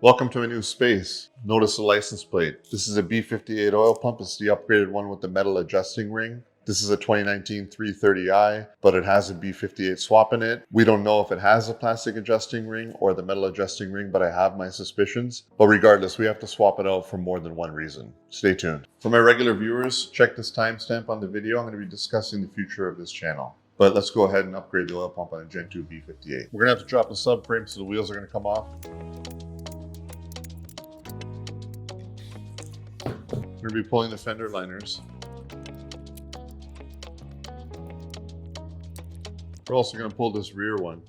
Welcome to a new space. Notice the license plate. This is a B58 oil pump. It's the upgraded one with the metal adjusting ring. This is a 2019 330i, but it has a B58 swap in it. We don't know if it has a plastic adjusting ring or the metal adjusting ring, but I have my suspicions. But regardless, we have to swap it out for more than one reason. Stay tuned. For my regular viewers, check this timestamp on the video. I'm going to be discussing the future of this channel. But let's go ahead and upgrade the oil pump on a Gen 2 B58. We're going to have to drop the subframe so the wheels are going to come off. We're going to be pulling the fender liners. We're also going to pull this rear one.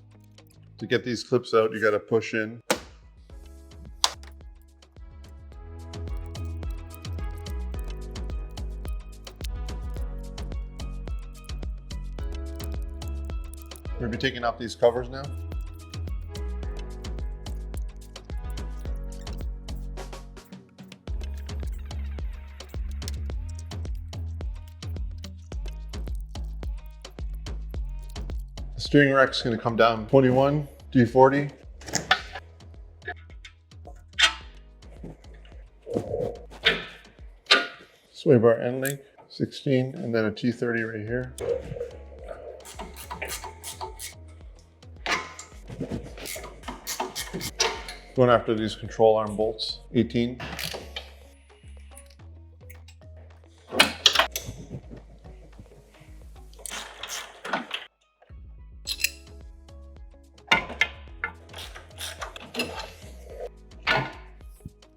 To get these clips out, you got to push in. We're going to be taking off these covers now. The steering rack's going to come down 21, D40. Sway bar end link, 16, and then a T30 right here. Going after these control arm bolts, 18.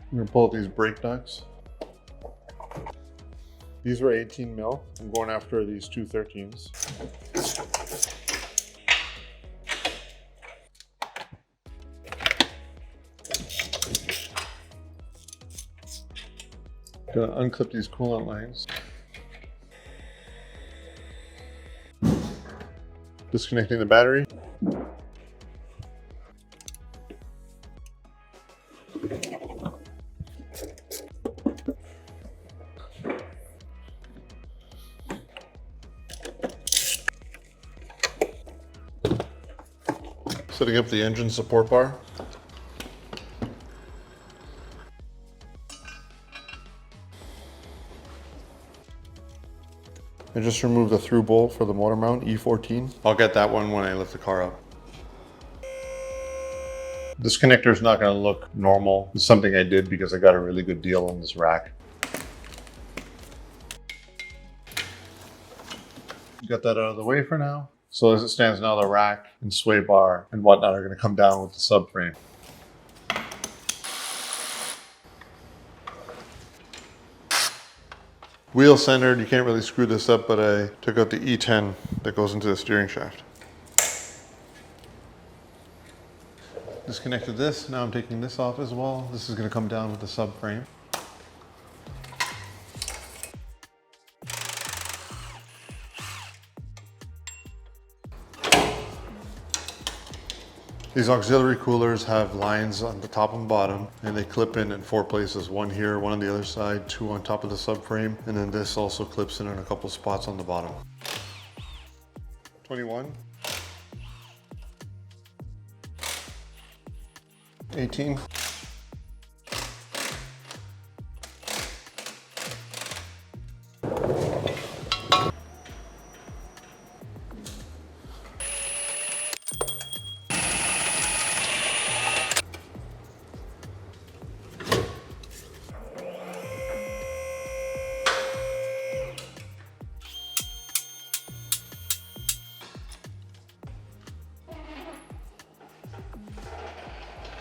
I'm going to pull out these brake nuts. These were 18 mil. I'm going after these two 13s. Gonna unclip these coolant lines. Disconnecting the battery. Setting up the engine support bar. I just removed the through bolt for the motor mount, E14. I'll get that one when I lift the car up. This connector is not going to look normal. It's something I did because I got a really good deal on this rack. Got that out of the way for now. So as it stands now, the rack and sway bar and whatnot are going to come down with the subframe. Wheel centered, you can't really screw this up, but I took out the E10 that goes into the steering shaft. Disconnected this, now I'm taking this off as well. This is going to come down with the subframe. These auxiliary coolers have lines on the top and bottom, and they clip in 4 places. One here, one on the other side, 2 on top of the subframe, and then this also clips in a couple spots on the bottom. 21. 18.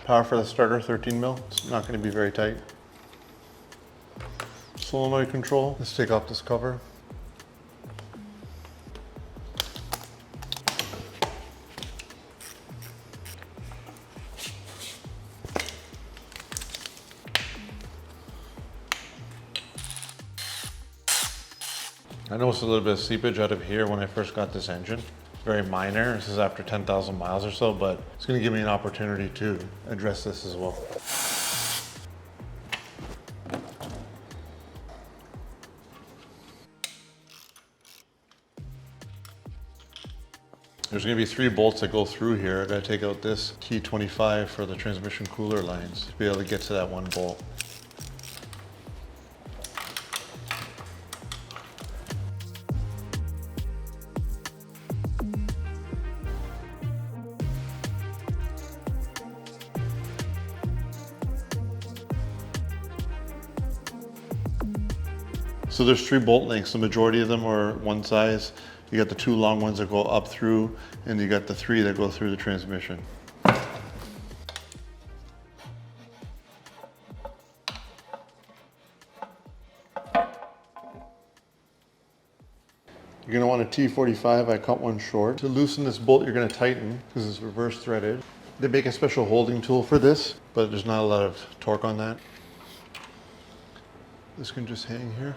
Power for the starter, 13 mil. It's not going to be very tight. Solenoid control. Let's take off this cover. I noticed a little bit of seepage out of here when I first got this engine. Very minor, this is after 10,000 miles or so, but it's going to give me an opportunity to address this as well. There's gonna be 3 bolts that go through here. I gotta take out this T25 for the transmission cooler lines to be able to get to that 1 bolt. So there's 3 bolt lengths. The majority of them are one size. You got the 2 long ones that go up through, and you got the 3 that go through the transmission. You're gonna want a T45, I cut one short. To loosen this bolt, you're gonna tighten, because it's reverse threaded. They make a special holding tool for this, but there's not a lot of torque on that. This can just hang here.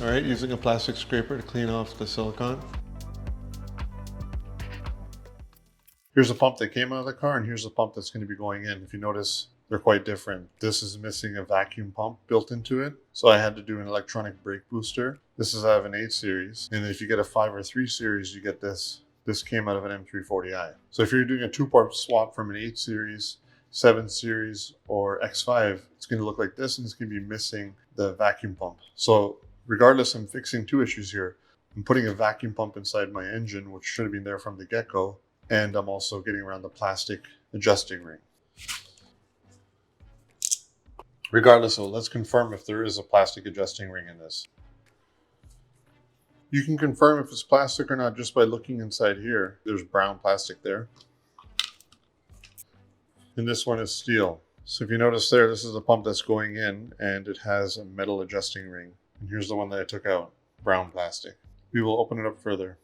All right, using a plastic scraper to clean off the silicone. Here's a pump that came out of the car, and here's the pump that's going to be going in. If you notice, they're quite different. This is missing a vacuum pump built into it, so I had to do an electronic brake booster. This is out of an 8 series, and if you get a 5 or 3 series, you get this. This came out of an M340i. So if you're doing a 2-part swap from an 8 series, 7 series, or X5, it's going to look like this, and it's going to be missing the vacuum pump. So regardless, I'm fixing 2 issues here. I'm putting a vacuum pump inside my engine, which should have been there from the get-go, and I'm also getting around the plastic adjusting ring. Regardless, so let's confirm if there is a plastic adjusting ring in this. You can confirm if it's plastic or not just by looking inside here. There's brown plastic there. And this one is steel. So if you notice there, this is the pump that's going in, and it has a metal adjusting ring. And here's the one that I took out, brown plastic. We will open it up further.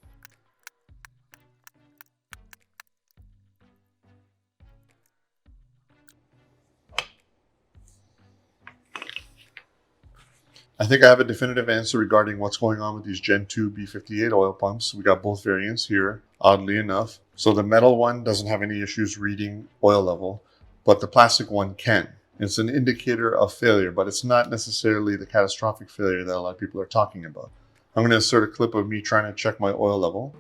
I think I have a definitive answer regarding what's going on with these Gen 2 B58 oil pumps. We got both variants here, oddly enough. So the metal one doesn't have any issues reading oil level, but the plastic one can. It's an indicator of failure, but it's not necessarily the catastrophic failure that a lot of people are talking about. I'm going to insert a clip of me trying to check my oil level.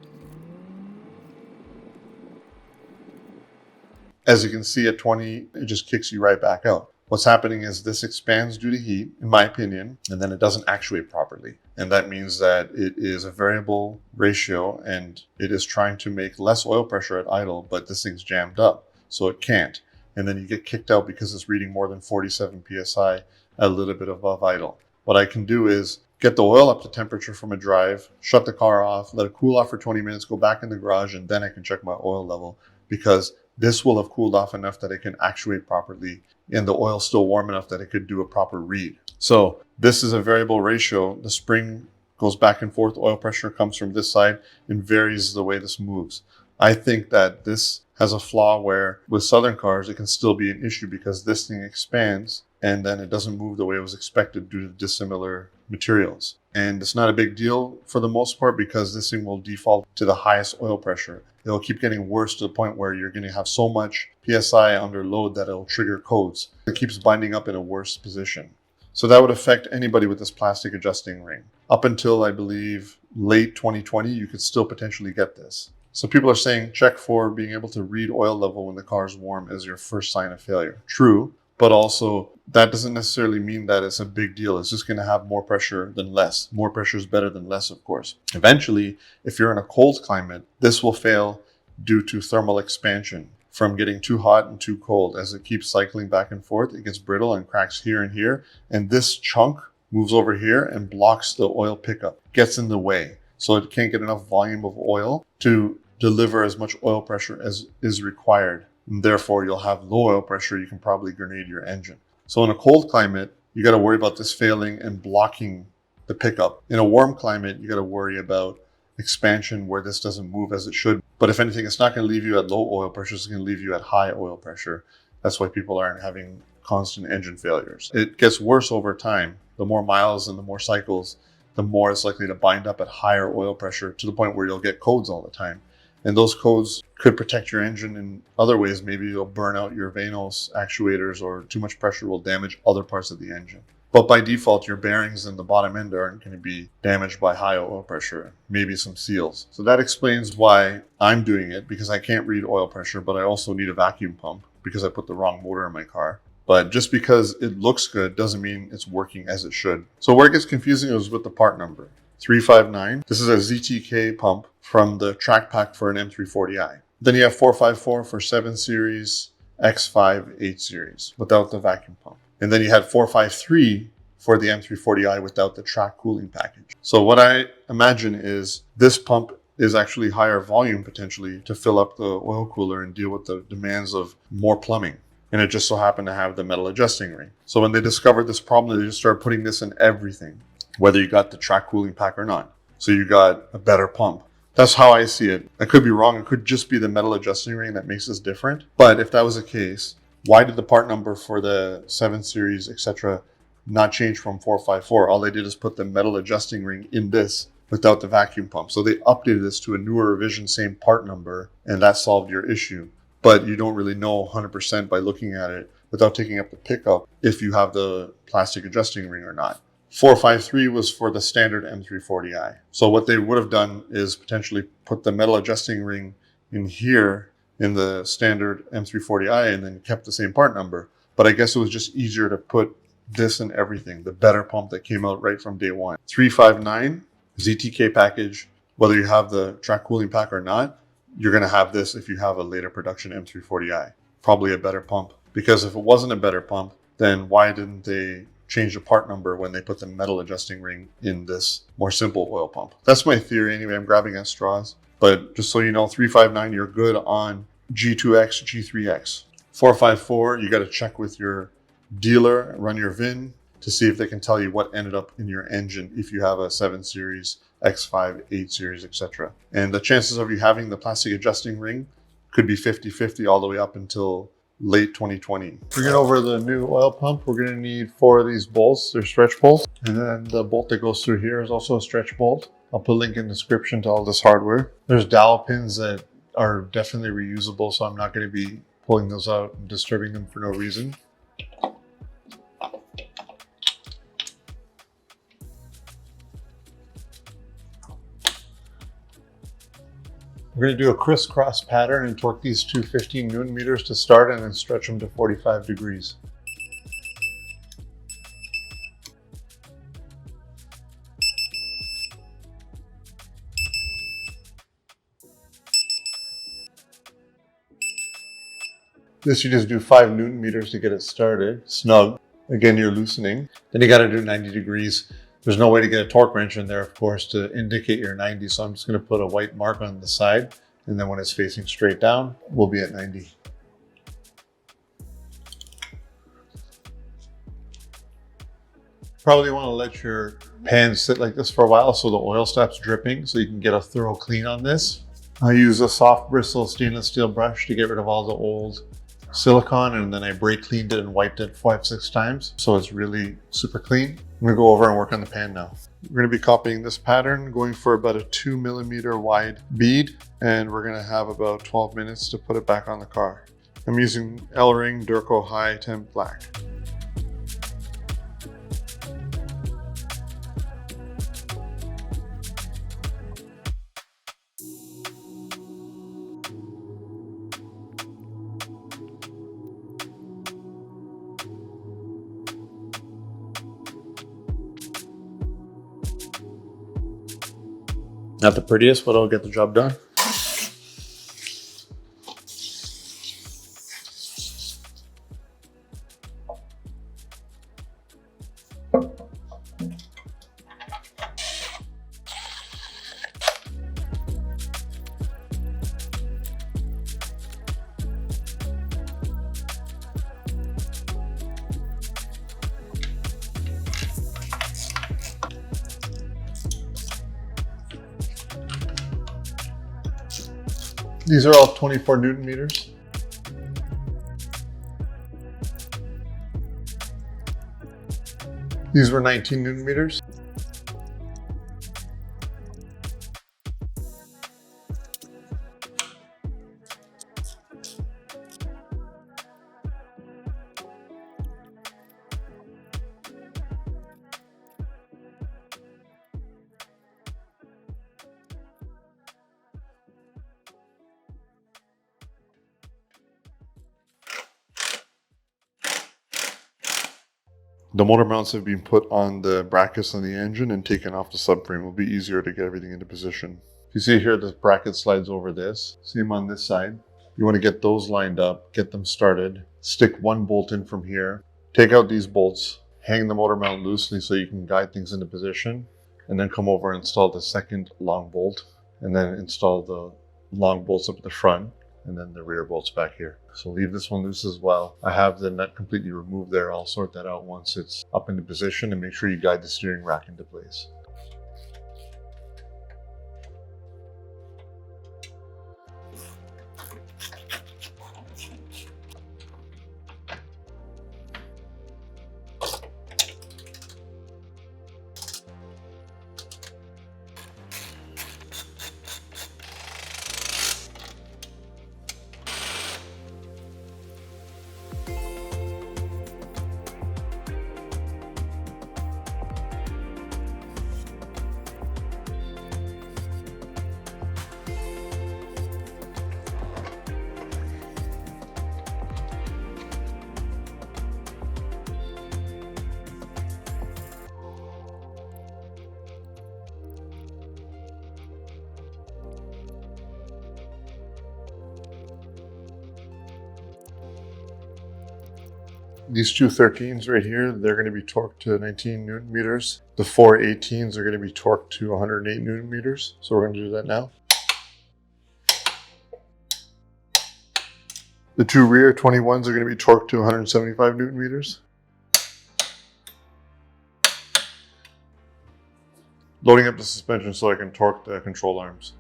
As you can see at 20, it just kicks you right back out. What's happening is this expands due to heat, in my opinion, and then it doesn't actuate properly. And that means that it is a variable ratio, and it is trying to make less oil pressure at idle, but this thing's jammed up, so it can't. And then you get kicked out because it's reading more than 47 PSI a little bit above idle. What I can do is get the oil up to temperature from a drive, shut the car off, let it cool off for 20 minutes, go back in the garage, and then I can check my oil level, because this will have cooled off enough that it can actuate properly, and the oil's still warm enough that it could do a proper read. So this is a variable ratio. The spring goes back and forth. Oil pressure comes from this side and varies the way this moves. I think that this has a flaw where with Southern cars, it can still be an issue because this thing expands and then it doesn't move the way it was expected due to dissimilar materials. And it's not a big deal for the most part because this thing will default to the highest oil pressure. It'll keep getting worse to the point where you're going to have so much PSI under load that it'll trigger codes. It keeps binding up in a worse position. So that would affect anybody with this plastic adjusting ring. Up until, I believe, late 2020, you could still potentially get this. So people are saying check for being able to read oil level when the car is warm as your first sign of failure. True, but also that doesn't necessarily mean that it's a big deal. It's just going to have more pressure than less. More pressure is better than less, of course. Eventually, if you're in a cold climate, this will fail due to thermal expansion from getting too hot and too cold. As it keeps cycling back and forth, it gets brittle and cracks here and here. And this chunk moves over here and blocks the oil pickup, gets in the way. So it can't get enough volume of oil to deliver as much oil pressure as is required. And therefore, you'll have low oil pressure. You can probably grenade your engine. So in a cold climate, you got to worry about this failing and blocking the pickup. In a warm climate, you got to worry about expansion where this doesn't move as it should. But if anything, it's not going to leave you at low oil pressure. It's going to leave you at high oil pressure. That's why people aren't having constant engine failures. It gets worse over time. The more miles and the more cycles, the more it's likely to bind up at higher oil pressure to the point where you'll get codes all the time. And those codes could protect your engine in other ways. Maybe you'll burn out your vanos actuators, or too much pressure will damage other parts of the engine. But by default, your bearings in the bottom end aren't going to be damaged by high oil pressure, maybe some seals. So that explains why I'm doing it, because I can't read oil pressure, but I also need a vacuum pump because I put the wrong motor in my car. But just because it looks good doesn't mean it's working as it should. So where it gets confusing is with the part number. 359. This is a ZTK pump from the tract pack for an M340i. Then you have 454 for 7 Series, X5, 8 Series without the vacuum pump. And then you had 453 for the M340i without the tract cooling package. So what I imagine is this pump is actually higher volume potentially to fill up the oil cooler and deal with the demands of more plumbing. And it just so happened to have the metal adjusting ring. So when they discovered this problem, they just started putting this in everything, whether you got the tract cooling pack or not. So you got a better pump. That's how I see it. I could be wrong. It could just be the metal adjusting ring that makes this different. But if that was the case, why did the part number for the 7 Series, etc., not change from 454? All they did is put the metal adjusting ring in this without the vacuum pump. So they updated this to a newer revision, same part number, and that solved your issue. But you don't really know 100% by looking at it without taking up the pickup if you have the plastic adjusting ring or not. 453 was for the standard M340i. So what they would have done is potentially put the metal adjusting ring in here in the standard M340i and then kept the same part number. But I guess it was just easier to put this in everything, the better pump that came out right from day one. 359 ZTK package, whether you have the tract cooling pack or not, you're going to have this if you have a later production M340i. Probably a better pump. Because if it wasn't a better pump, then why didn't they change the part number when they put the metal adjusting ring in this more simple oil pump? That's my theory anyway. I'm grabbing at straws. But just so you know, 359, you're good on G2X, G3X. 454, you got to check with your dealer, run your VIN to see if they can tell you what ended up in your engine if you have a 7 Series, X5, 8 Series, etc. And the chances of you having the plastic adjusting ring could be 50-50 all the way up until late 2020. We're going over the new oil pump. We're going to need 4 of these bolts. They're stretch bolts. And then the bolt that goes through here is also a stretch bolt. I'll put a link in the description to all this hardware. There's dowel pins that are definitely reusable, so I'm not going to be pulling those out and disturbing them for no reason. We're going to do a crisscross pattern and torque these to 15 Newton meters to start and then stretch them to 45 degrees. This you just do 5 Newton meters to get it started, snug. Again, you're loosening. Then you got to do 90 degrees. There's no way to get a torque wrench in there, of course, to indicate you're 90. So I'm just going to put a white mark on the side. And then when it's facing straight down, we'll be at 90. Probably want to let your pan sit like this for a while so the oil stops dripping so you can get a thorough clean on this. I use a soft bristle stainless steel brush to get rid of all the old silicone, and then I brake cleaned it and wiped it 5-6 times so it's really super clean. I'm gonna go over and work on the pan now. We're gonna be copying this pattern, going for about a 2 millimeter wide bead, and we're gonna have about 12 minutes to put it back on the car. I'm using L-Ring Durco High Temp Black. Not the prettiest, but I'll get the job done. These are all 24 Newton meters. These were 19 Newton meters. The motor mounts have been put on the brackets on the engine and taken off the subframe. It will be easier to get everything into position. You see here, the bracket slides over this. See them on this side. You want to get those lined up, get them started. Stick one bolt in from here. Take out these bolts, hang the motor mount loosely so you can guide things into position, and then come over and install the second long bolt, and then install the long bolts up at the front, and then the rear bolts back here. So leave this one loose as well. I have the nut completely removed there. I'll sort that out once it's up into position, and make sure you guide the steering rack into place. These two 13s right here, they're going to be torqued to 19 Newton meters. The four 18s are going to be torqued to 108 Newton meters. So we're going to do that now. The two rear 21s are going to be torqued to 175 Newton meters. Loading up the suspension so I can torque the control arms.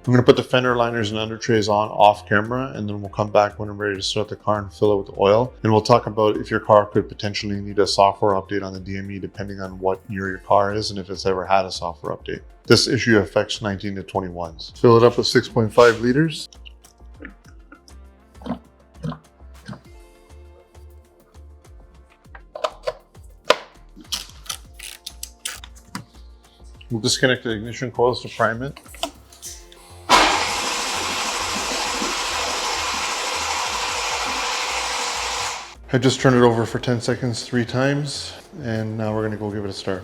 I'm going to put the fender liners and under trays on off camera, and then we'll come back when I'm ready to start the car and fill it with oil. And we'll talk about if your car could potentially need a software update on the DME depending on what year your car is and if it's ever had a software update. This issue affects 19 to 21s. Fill it up with 6.5 liters. We'll disconnect the ignition coils to prime it. I just turned it over for 10 seconds 3 times, and now we're going to go give it a start.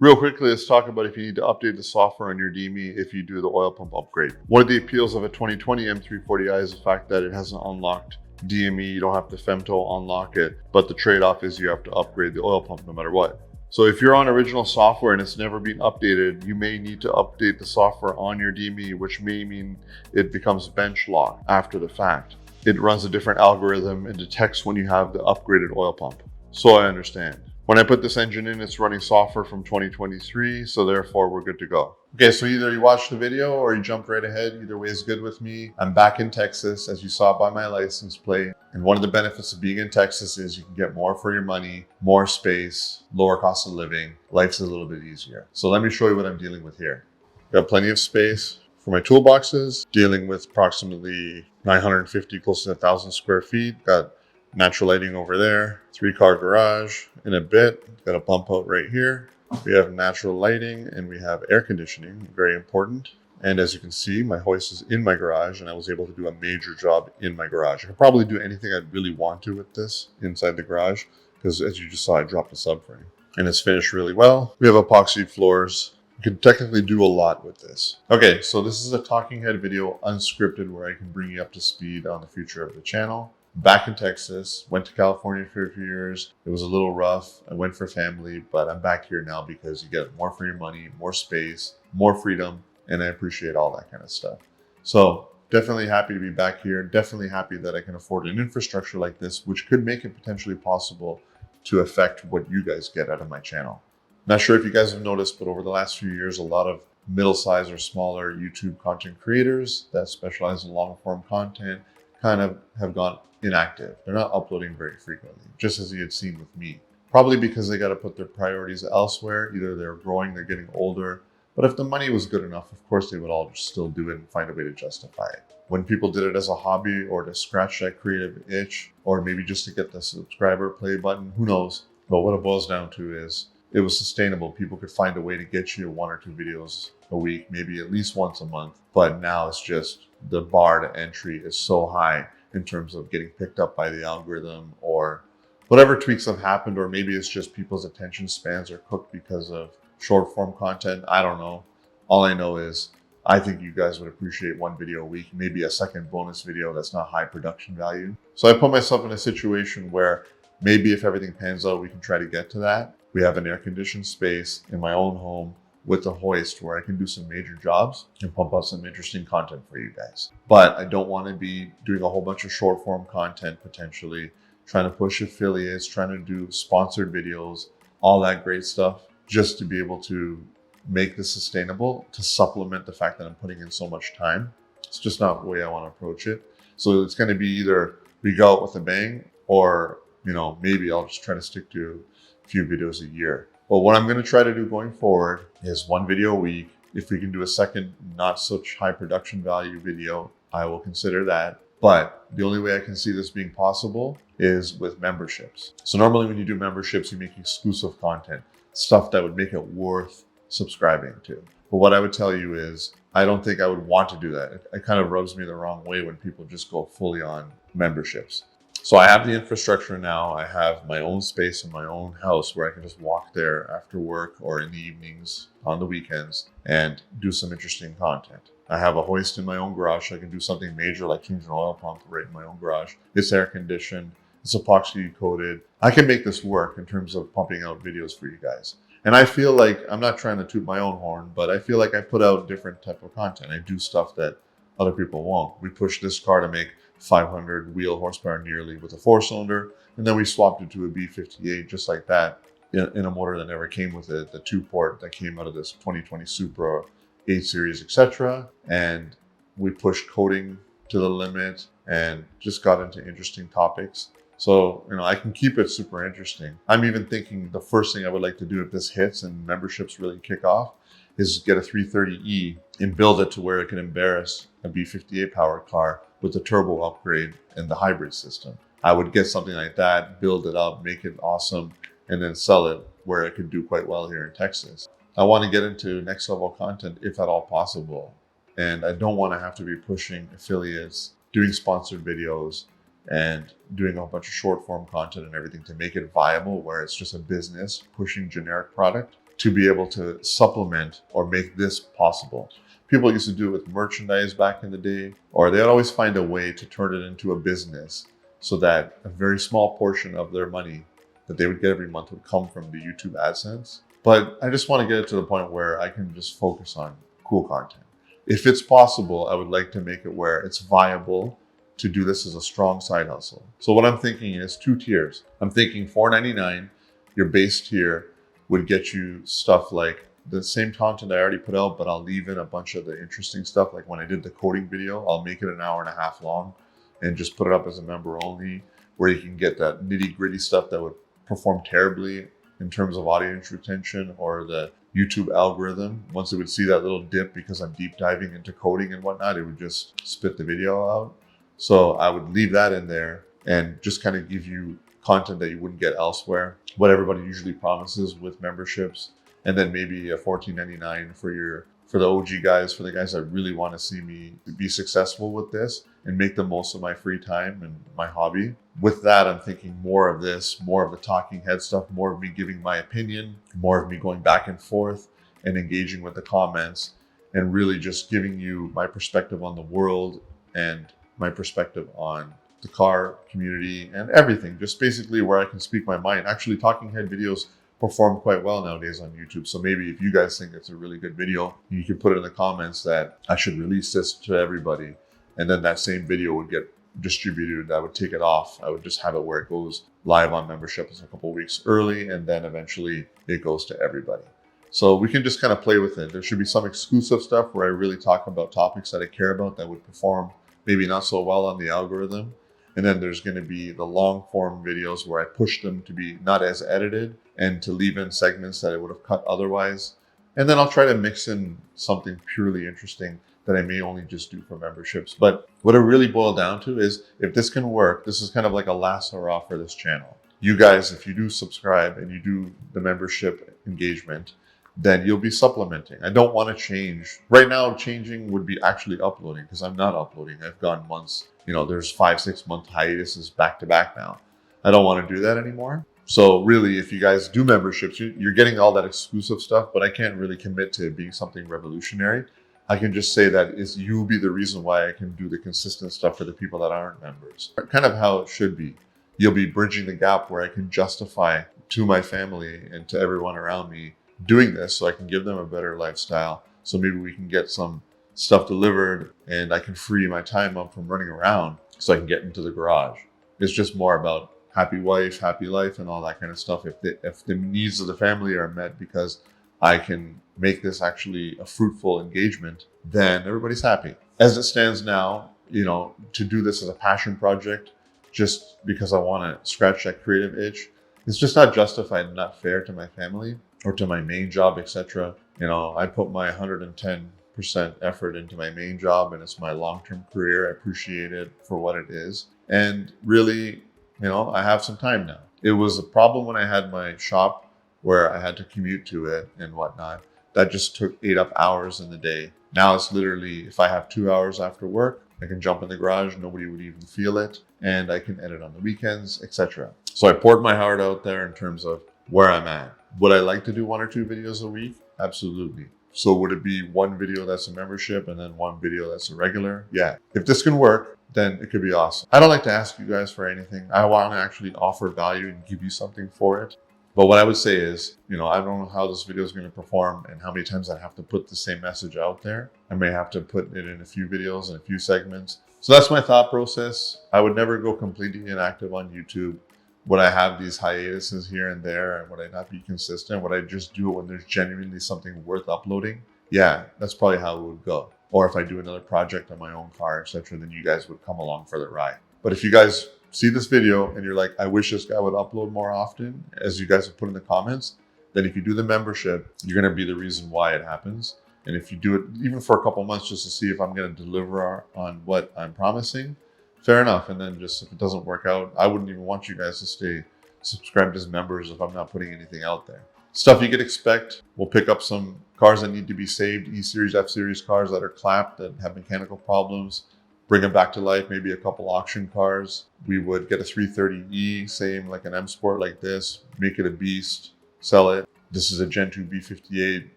Real quickly, let's talk about if you need to update the software on your DME if you do the oil pump upgrade. One of the appeals of a 2020 M340i is the fact that it has an unlocked DME. You don't have to femto unlock it, but the trade-off is you have to upgrade the oil pump no matter what. So if you're on original software and it's never been updated, you may need to update the software on your DME, which may mean it becomes bench locked after the fact. It runs a different algorithm and detects when you have the upgraded oil pump. So I understand. When I put this engine in, it's running software from 2023, so therefore we're good to go. Okay, so either you watched the video or you jumped right ahead. Either way is good with me. I'm back in Texas, as you saw by my license plate. And one of the benefits of being in Texas is you can get more for your money, more space, lower cost of living. Life's a little bit easier. So let me show you what I'm dealing with here. Got plenty of space for my toolboxes, dealing with approximately 950, close to 1,000 square feet. Got natural lighting over there, 3-car garage. In a bit, got a bump out right here. We have natural lighting and we have air conditioning, very important. And as you can see, my hoist is in my garage and I was able to do a major job in my garage. I could probably do anything I'd really want to with this inside the garage because as you just saw, I dropped the subframe. And it's finished really well. We have epoxy floors. You can technically do a lot with this. Okay, so this is a talking head video, unscripted, where I can bring you up to speed on the future of the channel. Back in Texas, went to California for a few years. It was a little rough. I went for family, but I'm back here now because you get more for your money, more space, more freedom, and I appreciate all that kind of stuff. So definitely happy to be back here. Definitely happy that I can afford an infrastructure like this, which could make it potentially possible to affect what you guys get out of my channel. Not sure if you guys have noticed, but over the last few years, a lot of middle-sized or smaller YouTube content creators that specialize in long-form content kind of have gone inactive. They're not uploading very frequently, just as you had seen with me. Probably because they got to put their priorities elsewhere. Either they're growing, they're getting older, But if the money was good enough, of course they would all just still do it and find a way to justify it. When people did it as a hobby or to scratch that creative itch, or maybe just to get the subscriber play button, who knows? But what it boils down to is it was sustainable. People could find a way to get you 1 or 2 videos a week, maybe at least once a month. But now it's just the bar to entry is so high in terms of getting picked up by the algorithm or whatever tweaks have happened, or maybe it's just people's attention spans are cooked because of short form content. I don't know. All I know is I think you guys would appreciate 1 video a week, maybe a second bonus video that's not high production value. So I put myself in a situation where maybe if everything pans out, we can try to get to that. We have an air conditioned space in my own home with a hoist where I can do some major jobs and pump out some interesting content for you guys. But I don't want to be doing a whole bunch of short form content, potentially trying to push affiliates, trying to do sponsored videos, all that great stuff, just to be able to make this sustainable, to supplement the fact that I'm putting in so much time. It's just not the way I want to approach it. So it's going to be either we go out with a bang, or maybe I'll just try to stick to a few videos a year. But what I'm going to try to do going forward is 1 video a week. If we can do a second not such high production value video, I will consider that. But the only way I can see this being possible is with memberships. So normally when you do memberships, you make exclusive content, stuff that would make it worth subscribing to. But what I would tell you is I don't think I would want to do that. It kind of rubs me the wrong way when people just go fully on memberships. So I have the infrastructure now. I have my own space in my own house where I can just walk there after work or in the evenings on the weekends and do some interesting content. I have a hoist in my own garage. So I can do something major like change an oil pump right in my own garage. It's air conditioned. It's epoxy coated. I can make this work in terms of pumping out videos for you guys. And I feel like, I'm not trying to toot my own horn, but I feel like I put out different type of content. I do stuff that other people won't. We pushed this car to make 500 wheel horsepower nearly with a 4-cylinder, and then we swapped it to a B58 just like that in a motor that never came with it, the 2-port that came out of this 2020 Supra 8 Series, etc. And we pushed coating to the limit and just got into interesting topics. So, I can keep it super interesting. I'm even thinking the first thing I would like to do if this hits and memberships really kick off is get a 330E and build it to where it can embarrass a B58 powered car with the turbo upgrade and the hybrid system. I would get something like that, build it up, make it awesome, and then sell it where it could do quite well here in Texas. I want to get into next level content if at all possible. And I don't want to have to be pushing affiliates, doing sponsored videos, and doing a whole bunch of short form content and everything to make it viable where it's just a business pushing generic product to be able to supplement or make this possible. People used to do it with merchandise back in the day, or they'd always find a way to turn it into a business so that a very small portion of their money that they would get every month would come from the YouTube AdSense. But I just want to get it to the point where I can just focus on cool content. If it's possible, I would like to make it where it's viable to do this as a strong side hustle. So what I'm thinking is 2 tiers. I'm thinking $4.99, your base tier would get you stuff like the same content I already put out, but I'll leave in a bunch of the interesting stuff. Like when I did the coding video, I'll make it an hour and a half long and just put it up as a member only, where you can get that nitty gritty stuff that would perform terribly in terms of audience retention or the YouTube algorithm. Once it would see that little dip because I'm deep diving into coding and whatnot, it would just spit the video out. So I would leave that in there and just kind of give you content that you wouldn't get elsewhere, what everybody usually promises with memberships, and then maybe a $14.99 for the OG guys, for the guys that really want to see me be successful with this and make the most of my free time and my hobby. With that, I'm thinking more of this, more of the talking head stuff, more of me giving my opinion, more of me going back and forth and engaging with the comments, and really just giving you my perspective on the world and my perspective on the car community and everything, just basically where I can speak my mind. Actually, talking head videos perform quite well nowadays on YouTube. So maybe if you guys think it's a really good video, you can put it in the comments that I should release this to everybody. And then that same video would get distributed. I would take it off. I would just have it where it goes live on memberships a couple of weeks early, and then eventually it goes to everybody. So we can just kind of play with it. There should be some exclusive stuff where I really talk about topics that I care about that would perform maybe not so well on the algorithm. And then there's going to be the long form videos where I push them to be not as edited and to leave in segments that I would have cut otherwise, And then I'll try to mix in something purely interesting that I may only just do for memberships. But what it really boiled down to is, if this can work, this is kind of like a last hurrah for this channel. You guys, if you do subscribe and you do the membership engagement, then you'll be supplementing. I don't want to change. Right now, changing would be actually uploading, because I'm not uploading. I've gone months, there's 5-6 month hiatuses back to back now. I don't want to do that anymore. So really, if you guys do memberships, you're getting all that exclusive stuff, but I can't really commit to it being something revolutionary. I can just say that you'll be the reason why I can do the consistent stuff for the people that aren't members. Kind of how it should be. You'll be bridging the gap where I can justify to my family and to everyone around me doing this, so I can give them a better lifestyle. So maybe we can get some stuff delivered and I can free my time up from running around so I can get into the garage. It's just more about happy wife, happy life, and all that kind of stuff. If the needs of the family are met because I can make this actually a fruitful engagement, then everybody's happy. As it stands now, to do this as a passion project, just because I want to scratch that creative itch, it's just not justified and not fair to my family or to my main job, etc. I put my 110% effort into my main job, and it's my long-term career. I appreciate it for what it is. And really, I have some time now. It was a problem when I had my shop where I had to commute to it and whatnot. That just ate up hours in the day. Now it's literally, if I have 2 hours after work, I can jump in the garage, nobody would even feel it, and I can edit on the weekends, etc. So I poured my heart out there in terms of where I'm at. Would I like to do 1 or 2 videos a week? Absolutely. So would it be 1 video that's a membership and then 1 video that's a regular? Yeah. If this can work, then it could be awesome. I don't like to ask you guys for anything. I want to actually offer value and give you something for it. But what I would say is, I don't know how this video is going to perform and how many times I have to put the same message out there. I may have to put it in a few videos and a few segments. So that's my thought process. I would never go completely inactive on YouTube. Would I have these hiatuses here and there, and would I not be consistent? Would I just do it when there's genuinely something worth uploading? Yeah, that's probably how it would go. Or if I do another project on my own car, etc., then you guys would come along for the ride. But if you guys see this video and you're like, I wish this guy would upload more often, as you guys have put in the comments, then if you do the membership, you're going to be the reason why it happens. And if you do it even for a couple months just to see if I'm going to deliver on what I'm promising, fair enough. And then just if it doesn't work out, I wouldn't even want you guys to stay subscribed as members if I'm not putting anything out there. Stuff you could expect. We'll pick up some cars that need to be saved, E-Series, F-Series cars that are clapped, that have mechanical problems, bring them back to life, maybe a couple auction cars. We would get a 330E, same like an M Sport like this, make it a beast, sell it. This is a Gen 2 B58.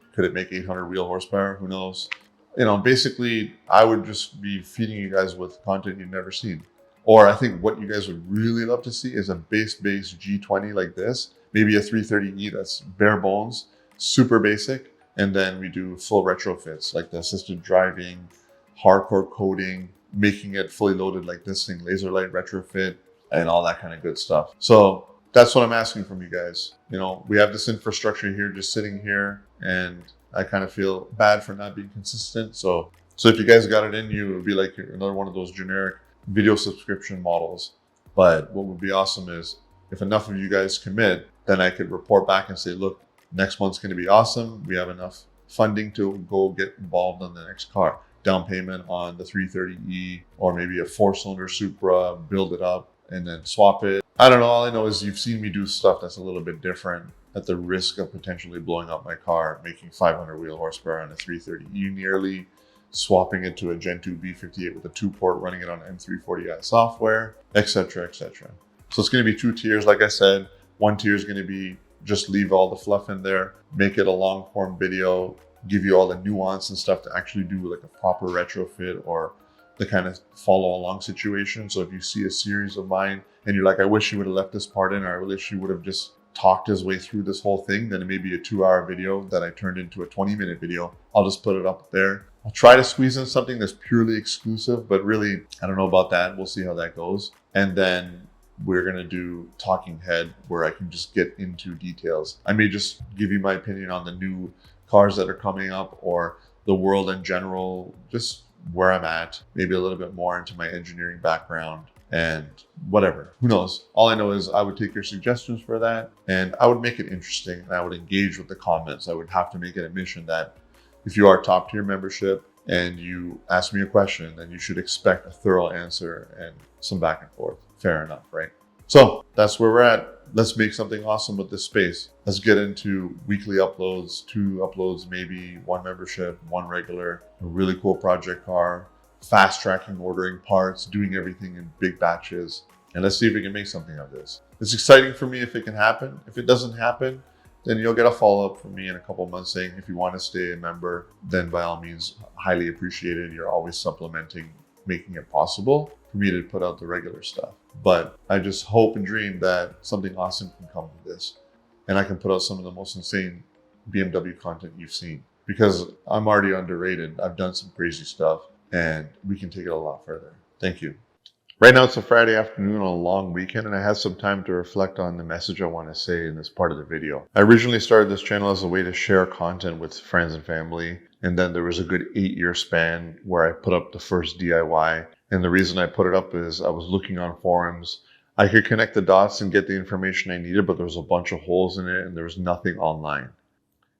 Could it make 800 wheel horsepower? Who knows? Basically, I would just be feeding you guys with content you've never seen. Or I think what you guys would really love to see is a base G20 like this, maybe a 330E that's bare bones, super basic. And then we do full retrofits like the assisted driving, hardcore coding, making it fully loaded like this thing, laser light retrofit, and all that kind of good stuff. So that's what I'm asking from you guys. We have this infrastructure here just sitting here, and I kind of feel bad for not being consistent. So if you guys got it in you, it would be like another one of those generic video subscription models. But what would be awesome is if enough of you guys commit, then I could report back and say, look, next month's going to be awesome. We have enough funding to go get involved on the next car. Down payment on the 330E, or maybe a 4-cylinder Supra, build it up and then swap it. I don't know. All I know is you've seen me do stuff that's a little bit different at the risk of potentially blowing up my car, making 500 wheel horsepower on a 330E nearly, swapping it to a Gen 2 B58 with a 2-port, running it on M340i software, etc., etc. So it's going to be 2 tiers. Like I said, 1 tier is going to be just leave all the fluff in there, make it a long form video, give you all the nuance and stuff to actually do like a proper retrofit or the kind of follow along situation. So if you see a series of mine and you're like, I wish you would have left this part in, or I wish you would have just talked his way through this whole thing, then it may be a 2-hour video that I turned into a 20-minute video. I'll just put it up there. I'll try to squeeze in something that's purely exclusive, but really, I don't know about that. We'll see how that goes. And then we're going to do talking head where I can just get into details. I may just give you my opinion on the new cars that are coming up or the world in general, just where I'm at, maybe a little bit more into my engineering background. and whatever. Who knows? All I know is I would take your suggestions for that, and I would make it interesting, and I would engage with the comments. I would have to make it a mission that if you are top tier membership and you ask me a question, then you should expect a thorough answer and some back and forth. Fair enough, right? So that's where we're at. Let's make something awesome with this space. Let's get into weekly uploads, 2 uploads, maybe 1 membership, 1 regular, a really cool project car, fast tracking, ordering parts, doing everything in big batches. And let's see if we can make something of this. It's exciting for me if it can happen. If it doesn't happen, then you'll get a follow-up from me in a couple of months saying, if you want to stay a member, then by all means, highly appreciated. You're always supplementing, making it possible for me to put out the regular stuff. But I just hope and dream that something awesome can come from this. And I can put out some of the most insane BMW content you've seen, because I'm already underrated. I've done some crazy stuff and we can take it a lot further. Thank you. Right now it's a Friday afternoon on a long weekend, and I had some time to reflect on the message I want to say in this part of the video. I originally started this channel as a way to share content with friends and family, and then there was a good 8-year span where I put up the first DIY. And the reason I put it up is I was looking on forums. I could connect the dots and get the information I needed, but there was a bunch of holes in it and there was nothing online.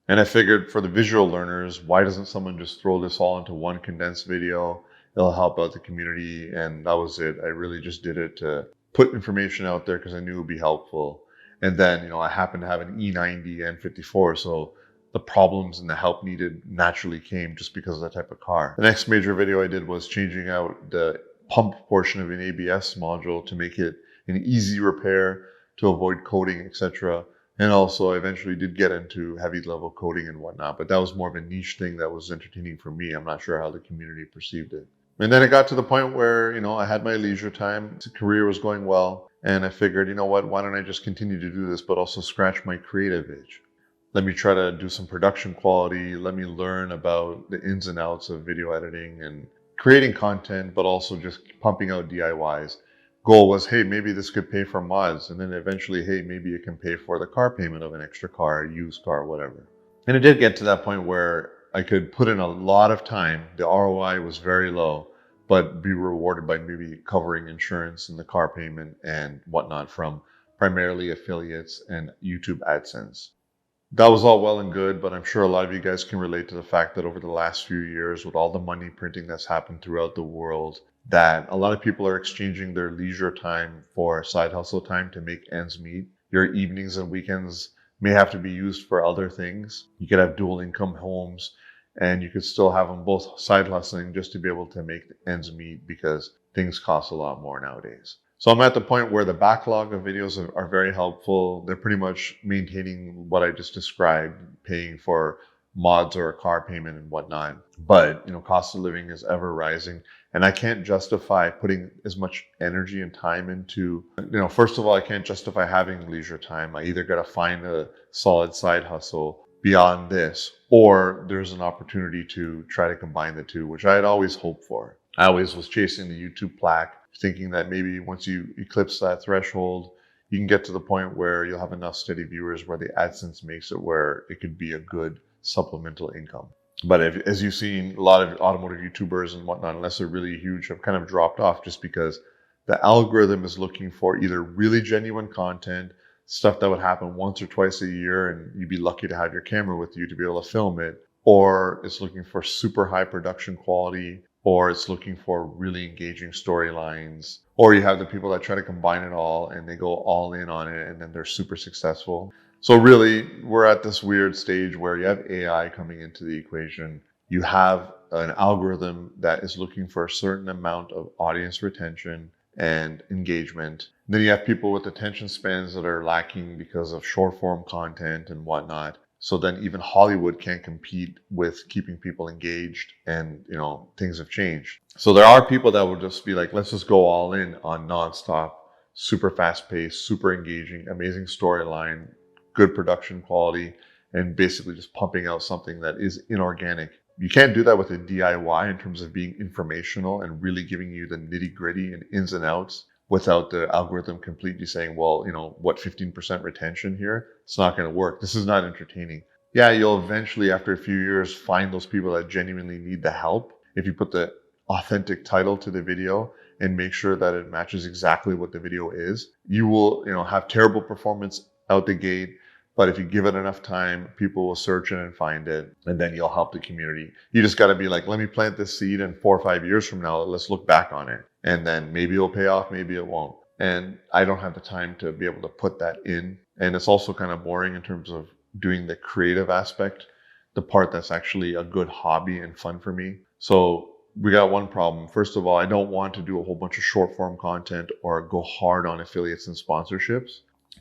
And I figured for the visual learners, why doesn't someone just throw this all into one condensed video? It'll help out the community, and that was it. I really just did it to put information out there because I knew it would be helpful. And then, I happen to have an E90 N54, so the problems and the help needed naturally came just because of that type of car. The next major video I did was changing out the pump portion of an ABS module to make it an easy repair to avoid coating, etc. And also, I eventually did get into heavy level coating and whatnot, but that was more of a niche thing that was entertaining for me. I'm not sure how the community perceived it. And then it got to the point where, I had my leisure time, the career was going well, and I figured, why don't I just continue to do this, but also scratch my creative itch? Let me try to do some production quality. Let me learn about the ins and outs of video editing and creating content, but also just pumping out DIYs. Goal was, hey, maybe this could pay for mods. And then eventually, hey, maybe it can pay for the car payment of an extra car, a used car, whatever. And it did get to that point where I could put in a lot of time. The ROI was very low, but be rewarded by maybe covering insurance and the car payment and whatnot from primarily affiliates and YouTube AdSense. That was all well and good, but I'm sure a lot of you guys can relate to the fact that over the last few years, with all the money printing that's happened throughout the world, that a lot of people are exchanging their leisure time for side hustle time to make ends meet. Your evenings and weekends may have to be used for other things. You could have dual income homes, and you could still have them both side hustling just to be able to make ends meet, because things cost a lot more nowadays. So I'm at the point where the backlog of videos are very helpful. They're pretty much maintaining what I just described, paying for mods or a car payment and whatnot. But, cost of living is ever rising. And I can't justify putting as much energy and time into, first of all, I can't justify having leisure time. I either got to find a solid side hustle beyond this, or there's an opportunity to try to combine the two, which I had always hoped for. I always was chasing the YouTube plaque, thinking that maybe once you eclipse that threshold, you can get to the point where you'll have enough steady viewers where the AdSense makes it where it could be a good supplemental income. But as you've seen, a lot of automotive YouTubers and whatnot, unless they're really huge, have kind of dropped off just because the algorithm is looking for either really genuine content, stuff that would happen once or twice a year and you'd be lucky to have your camera with you to be able to film it, or it's looking for super high production quality, or it's looking for really engaging storylines, or you have the people that try to combine it all and they go all in on it and then they're super successful. So really, we're at this weird stage where you have AI coming into the equation. You have an algorithm that is looking for a certain amount of audience retention and engagement. Then you have people with attention spans that are lacking because of short form content and whatnot. So then even Hollywood can't compete with keeping people engaged, and things have changed. So there are people that will just be like, let's just go all in on nonstop, super fast paced, super engaging, amazing storyline, good production quality, and basically just pumping out something that is inorganic. You can't do that with a DIY in terms of being informational and really giving you the nitty gritty and ins and outs without the algorithm completely saying, well, what 15% retention here? It's not going to work. This is not entertaining. Yeah, you'll eventually, after a few years, find those people that genuinely need the help if you put the authentic title to the video and make sure that it matches exactly what the video is, you will, have terrible performance out the gate. But if you give it enough time, people will search it and find it, and then you'll help the community. You just got to be like, let me plant this seed, and 4 or 5 years from now, let's look back on it. And then maybe it'll pay off, maybe it won't. And I don't have the time to be able to put that in. And it's also kind of boring in terms of doing the creative aspect, the part that's actually a good hobby and fun for me. So we got one problem. First of all, I don't want to do a whole bunch of short form content or go hard on affiliates and sponsorships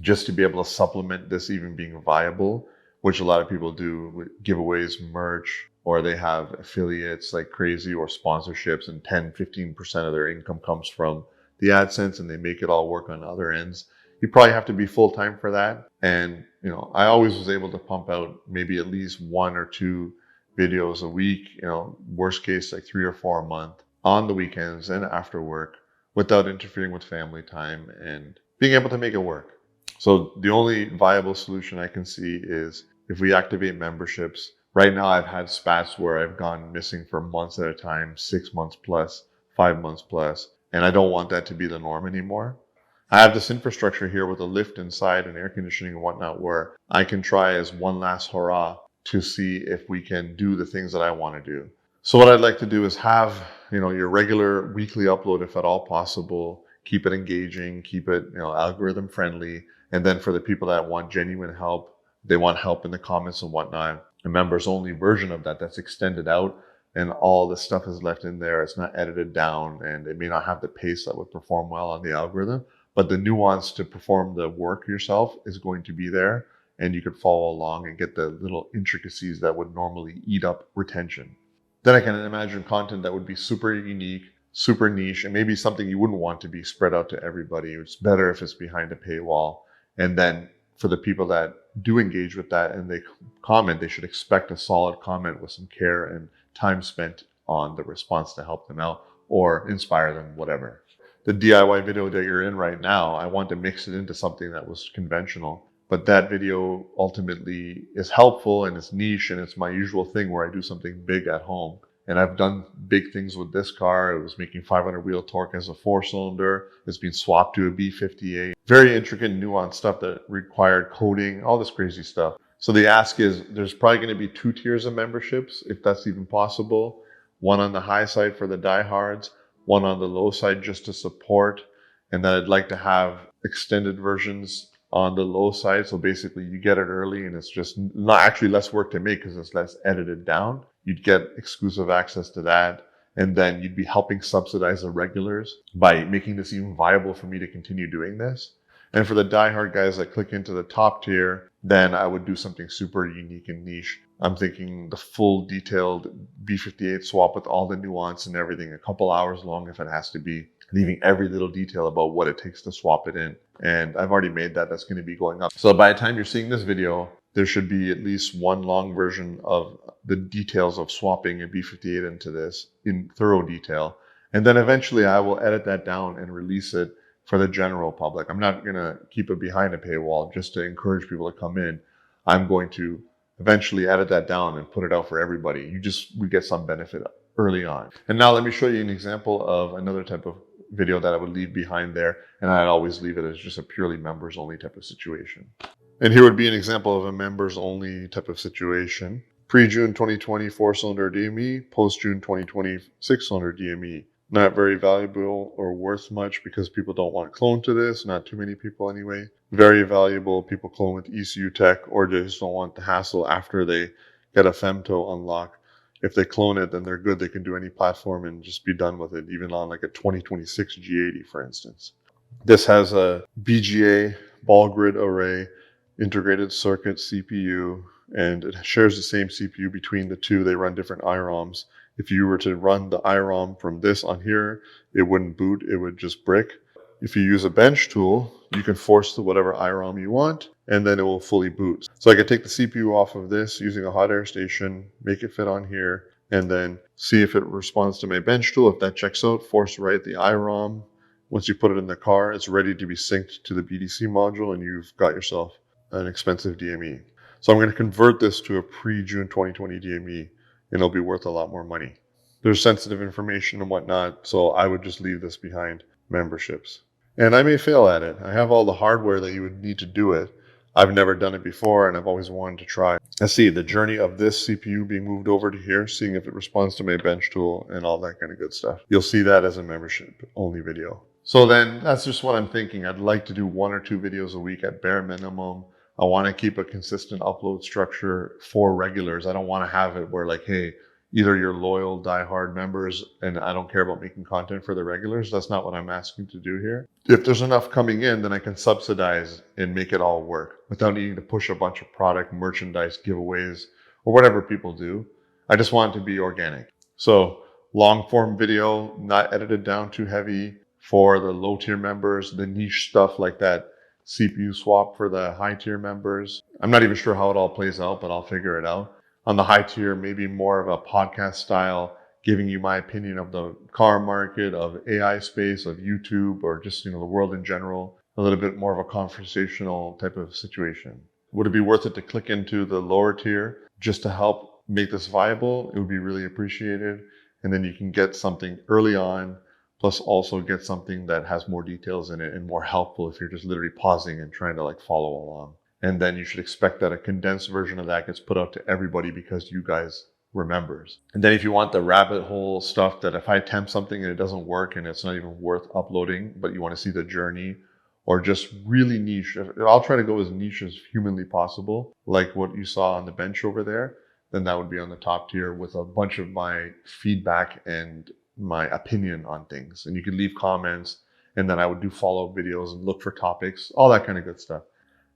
just to be able to supplement this even being viable, which a lot of people do with giveaways, merch, or they have affiliates like crazy or sponsorships, and 10-15% of their income comes from the AdSense, and they make it all work on other ends. You probably have to be full time for that. And, I always was able to pump out maybe at least 1 or 2 videos a week, worst case, like 3 or 4 a month on the weekends and after work without interfering with family time and being able to make it work. So the only viable solution I can see is if we activate memberships. Right now, I've had spats where I've gone missing for months at a time, 6 months plus, 5 months plus, and I don't want that to be the norm anymore. I have this infrastructure here with a lift inside and air conditioning and whatnot where I can try as one last hurrah to see if we can do the things that I want to do. So what I'd like to do is have, your regular weekly upload if at all possible, keep it engaging, keep it, algorithm friendly. And then for the people that want genuine help, they want help in the comments and whatnot, a members only version of that's extended out and all the stuff is left in there. It's not edited down and it may not have the pace that would perform well on the algorithm, but the nuance to perform the work yourself is going to be there, and you could follow along and get the little intricacies that would normally eat up retention. Then I can imagine content that would be super unique, super niche, and maybe something you wouldn't want to be spread out to everybody. It's better if it's behind a paywall. And then for the people that do engage with that and they comment, they should expect a solid comment with some care and time spent on the response to help them out or inspire them, whatever. The DIY video that you're in right now, I want to mix it into something that was conventional. But that video ultimately is helpful and it's niche and it's my usual thing where I do something big at home. And I've done big things with this car. It was making 500 wheel torque as a 4-cylinder. It's been swapped to a B58. Very intricate, nuanced stuff that required coding, all this crazy stuff. So the ask is, there's probably going to be 2 tiers of memberships, if that's even possible. One on the high side for the diehards, one on the low side just to support. And then I'd like to have extended versions on the low side. So basically you get it early and it's just not actually less work to make because it's less edited down. You'd get exclusive access to that. And then you'd be helping subsidize the regulars by making this even viable for me to continue doing this. And for the diehard guys that click into the top tier, then I would do something super unique and niche. I'm thinking the full detailed B58 swap with all the nuance and everything, a couple hours long if it has to be, leaving every little detail about what it takes to swap it in. And I've already made that. That's going to be going up. So by the time you're seeing this video, there should be at least one long version of the details of swapping a B58 into this in thorough detail. And then eventually I will edit that down and release it for the general public. I'm not going to keep it behind a paywall just to encourage people to come in. I'm going to eventually edit that down and put it out for everybody. We get some benefit early on. And now let me show you an example of another type of video that I would leave behind there. And I'd always leave it as just a purely members only type of situation. And here would be an example of a members only type of situation. Pre-June 2020 4-cylinder DME, post-June 2020 6-cylinder DME. Not very valuable or worth much because people don't want to clone to this. Not too many people anyway. Very valuable. People clone with ECU tech or just don't want the hassle after they get a femto unlock. If they clone it, then they're good. They can do any platform and just be done with it, even on like a 2026 G80, for instance. This has a BGA ball grid array, integrated circuit CPU, and it shares the same CPU between the two. They run different IROMs. If you were to run the IROM from this on here, it wouldn't boot, it would just brick. If you use a bench tool, you can force to whatever IROM you want, and then it will fully boot. So I could take the CPU off of this using a hot air station, make it fit on here, and then see if it responds to my bench tool. If that checks out, force write the IROM. Once you put it in the car, it's ready to be synced to the BDC module, and you've got yourself an expensive DME. So I'm going to convert this to a pre-June 2020 DME, and it'll be worth a lot more money. There's sensitive information and whatnot, so I would just leave this behind, memberships. And I may fail at it. I have all the hardware that you would need to do it. I've never done it before, and I've always wanted to try. Let's see, the journey of this CPU being moved over to here, seeing if it responds to my bench tool and all that kind of good stuff. You'll see that as a membership-only video. So then that's just what I'm thinking. I'd like to do 1 or 2 videos a week at bare minimum. I want to keep a consistent upload structure for regulars. I don't want to have it where like, hey, either you're loyal, diehard members, and I don't care about making content for the regulars. That's not what I'm asking to do here. If there's enough coming in, then I can subsidize and make it all work without needing to push a bunch of product, merchandise, giveaways, or whatever people do. I just want it to be organic. So long form video, not edited down too heavy for the low tier members, the niche stuff like that CPU swap for the high tier members. I'm not even sure how it all plays out, but I'll figure it out. On the high tier, maybe more of a podcast style, giving you my opinion of the car market, of AI space, of YouTube, or just, the world in general. A little bit more of a conversational type of situation. Would it be worth it to click into the lower tier just to help make this viable? It would be really appreciated. And then you can get something early on, plus also get something that has more details in it and more helpful if you're just literally pausing and trying to follow along. And then you should expect that a condensed version of that gets put out to everybody because you guys were members. And then if you want the rabbit hole stuff that if I attempt something and it doesn't work and it's not even worth uploading, but you want to see the journey, or just really niche, I'll try to go as niche as humanly possible, like what you saw on the bench over there, then that would be on the top tier with a bunch of my feedback and my opinion on things. And you can leave comments, and then I would do follow-up videos and look for topics, all that kind of good stuff.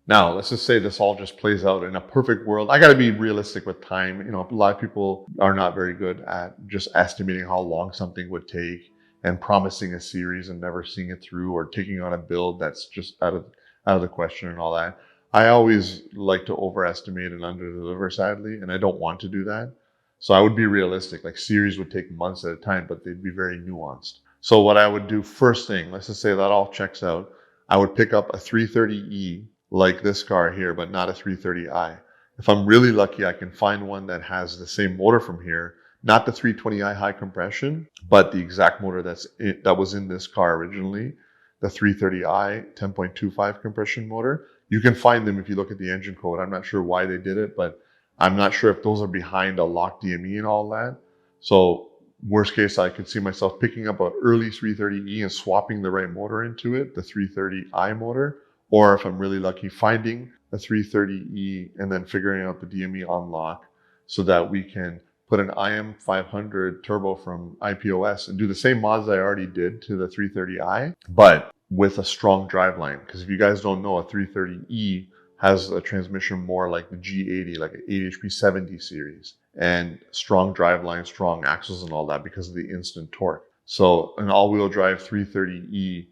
Now, let's just say this all just plays out in a perfect world. I got to be realistic with time. A lot of people are not very good at just estimating how long something would take and promising a series and never seeing it through, or taking on a build that's just out of the question and all that. I always like to overestimate and underdeliver, sadly, and I don't want to do that. So I would be realistic. Series would take months at a time, but they'd be very nuanced. So what I would do first thing, let's just say that all checks out, I would pick up a 330E like this car here, but not a 330i. If I'm really lucky, I can find one that has the same motor from here, not the 320i high compression, but the exact motor that was in this car originally, the 330i 10.25 compression motor. You can find them if you look at the engine code. I'm not sure why they did it, but I'm not sure if those are behind a locked DME and all that. So worst case, I could see myself picking up an early 330e and swapping the right motor into it, the 330i motor. Or if I'm really lucky, finding a 330e and then figuring out the DME unlock so that we can put an IM500 turbo from IPOS and do the same mods I already did to the 330i, but with a strong driveline. Because if you guys don't know, a 330e has a transmission more like the G80, like an 8HP70 series, and strong driveline, strong axles and all that because of the instant torque. So an all-wheel drive 330e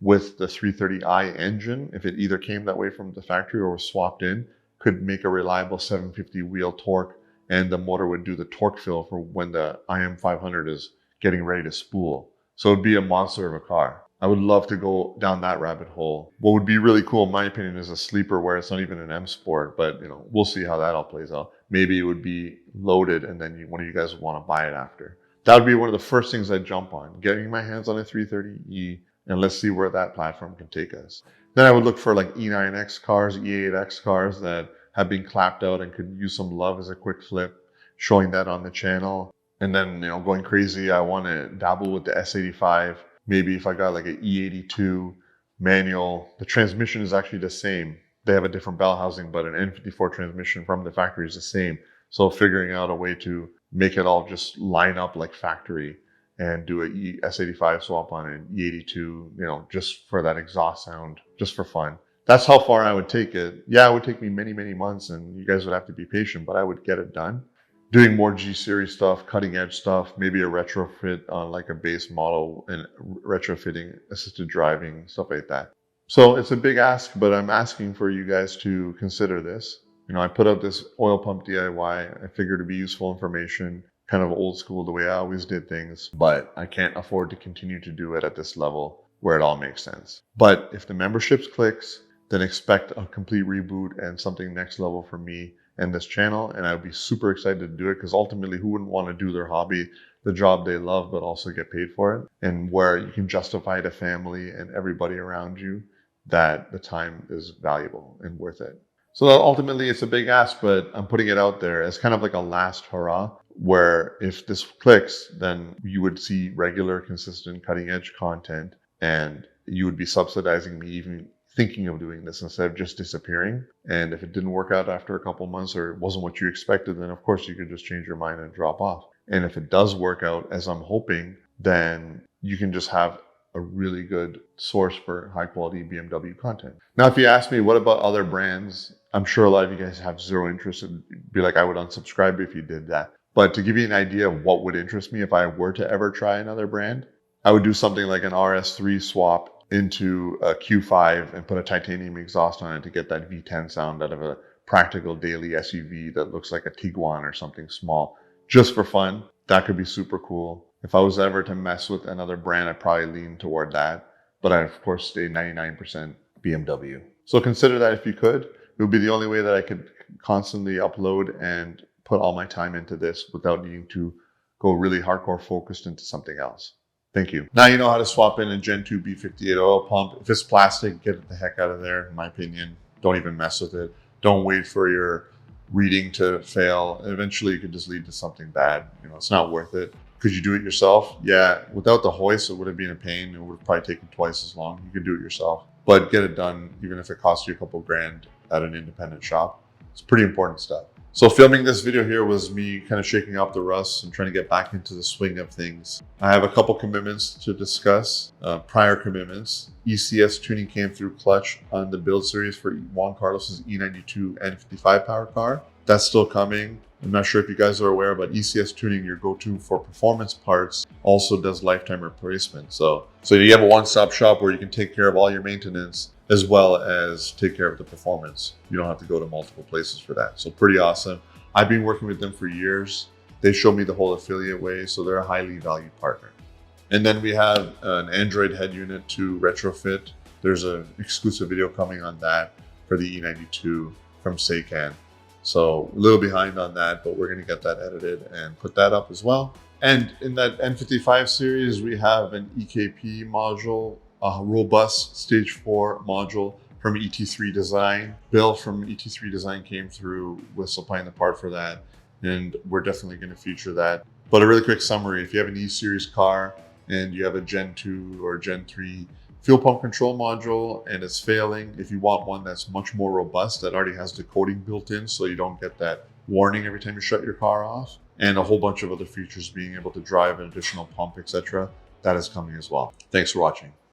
with the 330i engine, if it either came that way from the factory or was swapped in, could make a reliable 750 wheel torque, and the motor would do the torque fill for when the IM500 is getting ready to spool. So it'd be a monster of a car. I would love to go down that rabbit hole. What would be really cool, in my opinion, is a sleeper where it's not even an M Sport, but we'll see how that all plays out. Maybe it would be loaded and then one of you guys would want to buy it after. That would be one of the first things I'd jump on, getting my hands on a 330e, and let's see where that platform can take us. Then I would look for E9X cars, E8X cars that have been clapped out and could use some love as a quick flip, showing that on the channel. And then, going crazy, I want to dabble with the S85. Maybe if I got an E82 manual, the transmission is actually the same. They have a different bell housing, but an N54 transmission from the factory is the same. So figuring out a way to make it all just line up like factory and do a S85 swap on an E82, just for that exhaust sound, just for fun. That's how far I would take it. Yeah, it would take me many, many months, and you guys would have to be patient, but I would get it done. Doing more G-Series stuff, cutting edge stuff, maybe a retrofit on a base model and retrofitting assisted driving, stuff like that. So it's a big ask, but I'm asking for you guys to consider this. I put up this oil pump DIY. I figured it'd be useful information, kind of old school the way I always did things, but I can't afford to continue to do it at this level where it all makes sense. But if the memberships clicks, then expect a complete reboot and something next level for me and this channel, and I'd be super excited to do it because ultimately, who wouldn't want to do their hobby the job they love, but also get paid for it, and where you can justify to family and everybody around you that the time is valuable and worth it. So ultimately, it's a big ask, but I'm putting it out there as kind of like a last hurrah, where if this clicks, then you would see regular, consistent, cutting edge content, and you would be subsidizing me even thinking of doing this instead of just disappearing. And if it didn't work out after a couple months or it wasn't what you expected, then of course you could just change your mind and drop off. And if it does work out as I'm hoping, then you can just have a really good source for high quality BMW content. Now, if you ask me, what about other brands? I'm sure a lot of you guys have zero interest and be like, I would unsubscribe if you did that. But to give you an idea of what would interest me if I were to ever try another brand, I would do something like an RS3 swap into a Q5 and put a titanium exhaust on it to get that V10 sound out of a practical daily SUV that looks like a Tiguan or something small. Just for fun, that could be super cool. If I was ever to mess with another brand, I'd probably lean toward that. But I, of course, stay 99% BMW. So consider that if you could. It would be the only way that I could constantly upload and put all my time into this without needing to go really hardcore focused into something else. Thank you. Now you know how to swap in a Gen 2 B58 oil pump. If it's plastic, get it the heck out of there, in my opinion. Don't even mess with it. Don't wait for your reading to fail. Eventually, it could just lead to something bad. It's not worth it. Could you do it yourself? Yeah. Without the hoist, it would have been a pain. It would have probably taken twice as long. You could do it yourself. But get it done, even if it costs you a couple grand at an independent shop. It's pretty important stuff. So filming this video here was me kind of shaking off the rust and trying to get back into the swing of things. I have a couple commitments to discuss, prior commitments. ECS tuning came through clutch on the build series for Juan Carlos's E92 N55 power car. That's still coming. I'm not sure if you guys are aware, but ECS tuning, your go-to for performance parts, also does lifetime replacement. So you have a one-stop shop where you can take care of all your maintenance as well as take care of the performance. You don't have to go to multiple places for that. So pretty awesome. I've been working with them for years. They show me the whole affiliate way, so they're a highly valued partner. And then we have an Android head unit to retrofit. There's an exclusive video coming on that for the E92 from Sedan. So a little behind on that, but we're going to get that edited and put that up as well. And in that N55 series, we have an EKP module, a robust stage 4 module from ET3 Design. Bill from ET3 Design came through with supplying the part for that, and we're definitely going to feature that. But a really quick summary, if you have an E-Series car and you have a Gen 2 or Gen 3 fuel pump control module and it's failing, if you want one that's much more robust, that already has decoding built in so you don't get that warning every time you shut your car off, and a whole bunch of other features, being able to drive an additional pump, etc., that is coming as well. Thanks for watching.